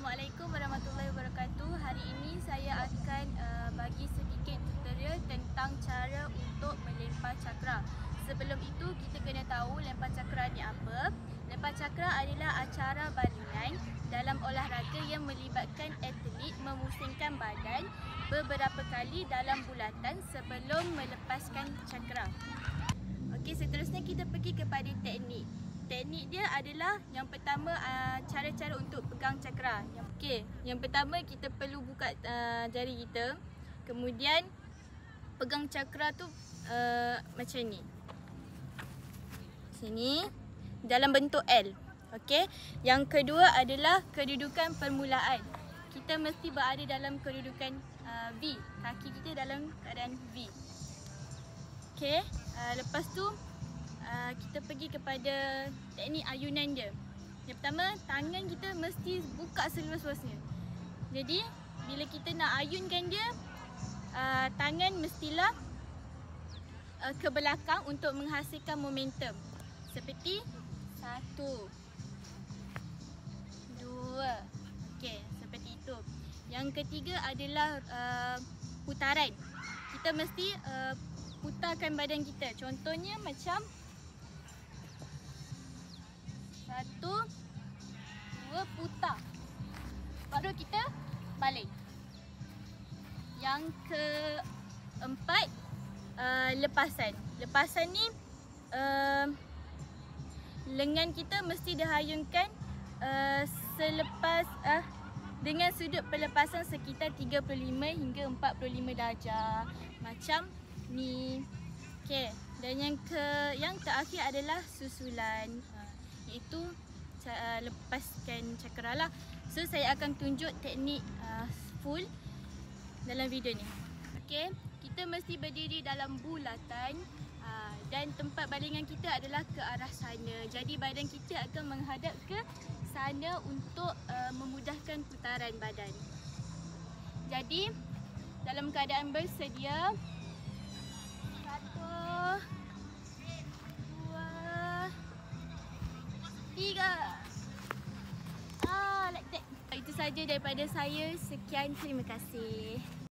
Assalamualaikum warahmatullahi wabarakatuh. Hari ini saya akan bagi sedikit tutorial tentang cara untuk melempar cakra. Sebelum itu kita kena tahu lempar cakra ni apa. Lempar cakra adalah acara balingan dalam olahraga yang melibatkan atlet memusingkan badan beberapa kali dalam bulatan sebelum melepaskan cakra. Okey, seterusnya kita pergi kepada teknik. Teknik dia adalah yang pertama cara-cara untuk pegang cakra. Okey, yang pertama kita perlu buka jari kita. Kemudian pegang cakra tu macam ni. Sini dalam bentuk L. Okey. Yang kedua adalah kedudukan permulaan. Kita mesti berada dalam kedudukan V. Kaki kita dalam keadaan V. Okey. Lepas tu kita pergi kepada teknik ayunan dia. Yang pertama, tangan kita mesti buka seluas-luasnya. Jadi, bila kita nak ayunkan dia, tangan mestilah ke belakang untuk menghasilkan momentum. Seperti 1, 2. Okey, seperti itu. Yang ketiga adalah putaran. Kita mesti putarkan badan kita. Contohnya macam 1, 2, putar. Baru kita balik. Yang keempat, lepasan. Lepasan ni lengan kita mesti dihayungkan selepas dengan sudut pelepasan sekitar 35 hingga 45 darjah. Macam ni. Okey, dan yang terakhir adalah susulan, iaitu lepaskan cakra lah. So saya akan tunjuk teknik full dalam video ni. Okey, kita mesti berdiri dalam bulatan dan tempat balingan kita adalah ke arah sana. Jadi badan kita akan menghadap ke sana untuk memudahkan putaran badan. Jadi dalam keadaan bersedia, 1, 2, 3. Like that. Itu saja daripada saya. Sekian, terima kasih.